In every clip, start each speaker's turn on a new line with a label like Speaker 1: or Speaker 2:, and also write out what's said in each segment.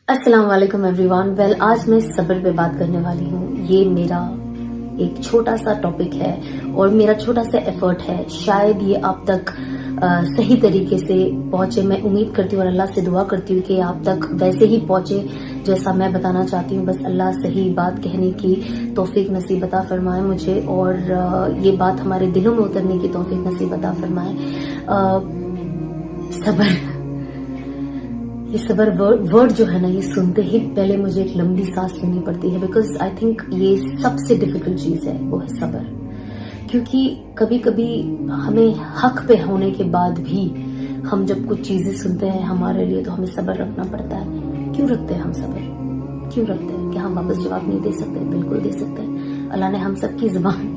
Speaker 1: अस्सलाम वालेकुम everyone. Well, आज मैं सब्र पे बात करने वाली हूँ। ये मेरा एक छोटा सा टॉपिक है और मेरा छोटा सा एफर्ट है। शायद ये आप तक सही तरीके से पहुंचे। मैं उम्मीद करती हूँ और अल्लाह से दुआ करती हूँ कि आप तक वैसे ही पहुंचे जैसा मैं बताना चाहती हूँ। बस अल्लाह सही बात कहने की तौफीक नसीब अता फरमाए मुझे, और ये बात हमारे दिलों में उतरने की तौफीक नसीब अता फरमाए। सब्र, ये सबर वर्ड जो है ना, ये सुनते ही पहले मुझे एक लंबी सांस लेनी पड़ती है, बिकॉज आई थिंक ये सबसे डिफिकल्ट चीज है, वो है सबर। क्योंकि कभी कभी हमें हक पे होने के बाद भी हम जब कुछ चीजें सुनते हैं हमारे लिए, तो हमें सबर रखना पड़ता है। क्यों रखते हैं हम सबर? क्यों रखते हैं? क्या हम वापस जवाब नहीं दे सकते? बिल्कुल दे सकते हैं। अल्लाह ने हम सबकी जुबान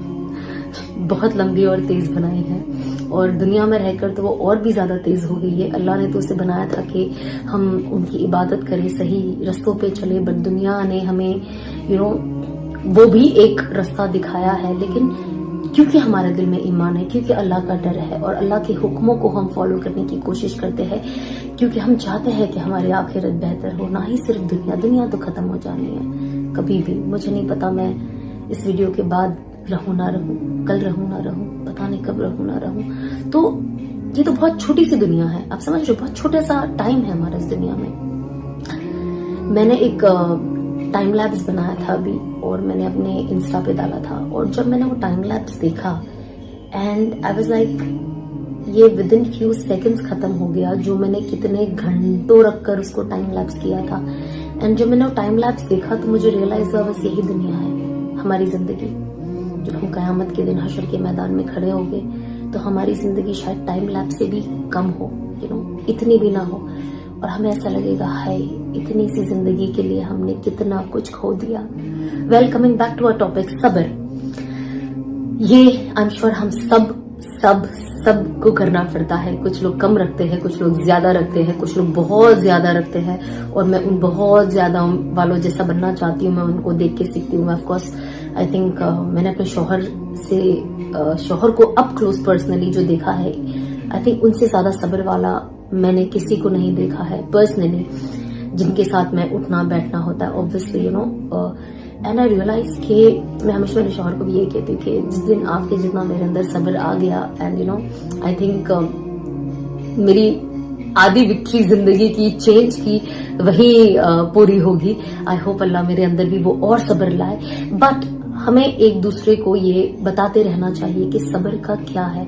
Speaker 1: बहुत लंबी और तेज बनाई है, और दुनिया में रहकर तो वो और भी ज्यादा तेज हो गई है। अल्लाह ने तो उसे बनाया था कि हम उनकी इबादत करें, सही रस्तों पे चले, बट दुनिया ने हमें वो भी एक रास्ता दिखाया है। लेकिन क्योंकि हमारे दिल में ईमान है, क्योंकि अल्लाह का डर है और अल्लाह के हुक्मों को हम फॉलो करने की कोशिश करते हैं, क्योंकि हम चाहते हैं कि हमारी आखिरत बेहतर हो, ना ही सिर्फ दुनिया तो खत्म हो जानी है कभी भी। मुझे नहीं पता मैं इस वीडियो के बाद रहूं ना रहूं, कल रहूं ना रहूं, पता नहीं कब रहूं ना रहूं। तो ये तो बहुत छोटी सी दुनिया है, आप समझ रहे हो, बहुत छोटा सा टाइम है हमारा इस दुनिया में। मैंने एक टाइम लैप्स बनाया था अभी, और मैंने अपने इंस्टा पे डाला था, और जब मैंने वो टाइम लैप्स देखा एंड आई वाज लाइक, ये विद इन फ्यू सेकंड्स खत्म हो गया, जो मैंने कितने घंटों रखकर उसको टाइम लैप्स किया था। एंड जब मैंने वो टाइम लैप्स देखा तो मुझे रियलाइज हुआ बस यही दुनिया है हमारी जिंदगी। जब हम कयामत के दिन हशर के मैदान में खड़े होंगे तो हमारी जिंदगी शायद टाइम लैप्स से भी कम हो, इतनी भी ना हो, और हमें ऐसा लगेगा हाय, इतनी सी जिंदगी के लिए हमने कितना कुछ खो दिया। Well, coming back to our topic, सब्र। ये आई एम श्योर हम सब को करना पड़ता है। कुछ लोग कम रखते हैं, कुछ लोग ज्यादा रखते हैं, कुछ लोग बहुत ज्यादा रखते हैं, और मैं उन बहुत ज्यादा वालों जैसा बनना चाहती हूँ। मैं उनको देख के सीखती हूँ। ऑफ कोर्स आई थिंक मैंने अपने शौहर को अप क्लोज पर्सनली जो देखा है, आई थिंक उनसे ज्यादा सब्र वाला मैंने किसी को नहीं देखा है पर्सनली, जिनके साथ मैं उठना बैठना होता है ऑब्वियसली, एंड आई रियलाइज कि मैं हमेशा मेरे शौहर को भी ये कहती हूँ कि जिस दिन आपके जितना मेरे अंदर सब्र आ गया, एंड आई थिंक मेरी आधी विक्ट्री जिंदगी की, चेंज की, वही पूरी होगी। आई होप अल्लाह मेरे अंदर भी वो और सब्र लाए। बट हमें एक दूसरे को ये बताते रहना चाहिए कि सब्र का क्या है।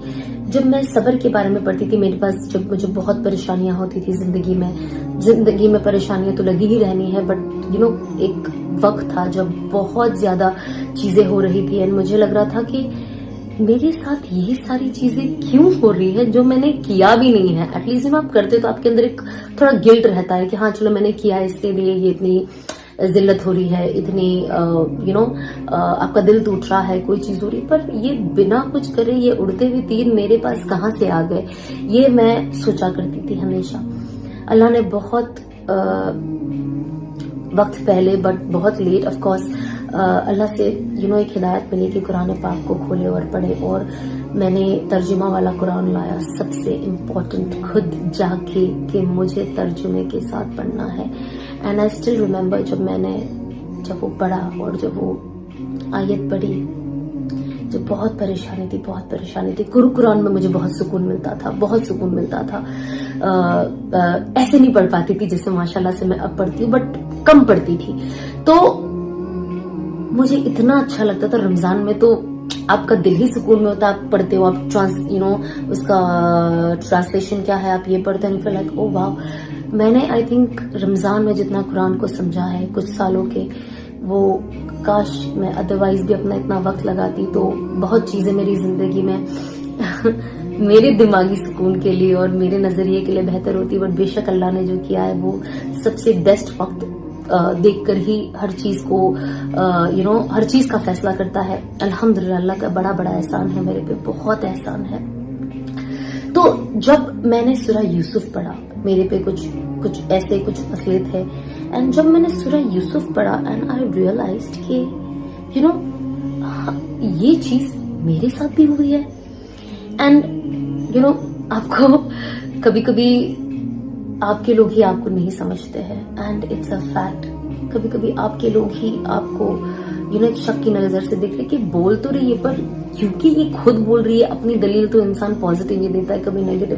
Speaker 1: जब मैं सब्र के बारे में पढ़ती थी, मेरे पास जब मुझे बहुत परेशानियां होती थी जिंदगी में परेशानियां तो लगी ही रहनी है, बट एक वक्त था जब बहुत ज्यादा चीजें हो रही थी, एंड मुझे लग रहा था कि मेरे साथ यही सारी चीजें क्यों हो रही है जो मैंने किया भी नहीं है। एटलीस्ट आप करते तो आपके अंदर एक थोड़ा गिल्ट रहता है कि हाँ चलो मैंने किया, इसके लिए ये इतनी जिल्लत हो रही है, इतनी आपका दिल टूट रहा है, कोई चीज हो रही। पर ये बिना कुछ करे ये उड़ते हुए तीर मेरे पास कहाँ से आ गए, ये मैं सोचा करती थी हमेशा। अल्लाह ने बहुत वक्त पहले, बट बहुत लेट ऑफ कोर्स, अल्लाह से एक हिदायत मिली कि कुरान पाक को खोले और पढ़े, और मैंने तर्जुमा वाला कुरान लाया। सबसे इम्पोर्टेंट खुद जाके कि मुझे तर्जुमे के साथ पढ़ना है। एंड आई स्टिल रिमेम्बर जब वो पढ़ा और जब वो आयत पढ़ी, जो बहुत परेशानी थी। कुरान में मुझे बहुत सुकून मिलता था। ऐसे नहीं पढ़ पाती थी जैसे माशाल्लाह से मैं अब पढ़ती हूँ, बट कम पढ़ती थी। तो मुझे इतना अच्छा लगता था। रमजान में तो आपका दिल ही सुकून में होता है, आप पढ़ते हो, आप उसका ट्रांसलेशन क्या है, आप ये पढ़ते हो, लाइक ओ वाह। मैंने आई थिंक रमजान में जितना कुरान को समझा है कुछ सालों के, वो काश मैं अदरवाइज भी अपना इतना वक्त लगाती तो बहुत चीजें मेरी जिंदगी में मेरे दिमागी सुकून के लिए और मेरे नजरिए के लिए बेहतर होती। बट बेशक अल्लाह ने जो किया है वो सबसे बेस्ट वक्त देखकर ही हर चीज को हर चीज का फैसला करता है। अल्हम्दुलिल्लाह, अल्लाह का बड़ा बड़ा एहसान है मेरे पे, बहुत एहसान है। तो जब मैंने सूरह यूसुफ पढ़ा, मेरे पे कुछ मसले थे, एंड जब मैंने सूरह यूसुफ पढ़ा एंड आई रियलाइज्ड कि ये चीज मेरे साथ भी हुई है। एंड आपको कभी कभी आपके लोग ही आपको नहीं समझते हैं, एंड इट्स अ फैक्ट। कभी कभी आपके लोग ही आपको एक शक की नजर से देख रहे कि बोल तो रही है, पर क्योंकि ये खुद बोल रही है अपनी दलील, तो इंसान पॉजिटिव ही देता है, कभी नेगेटिव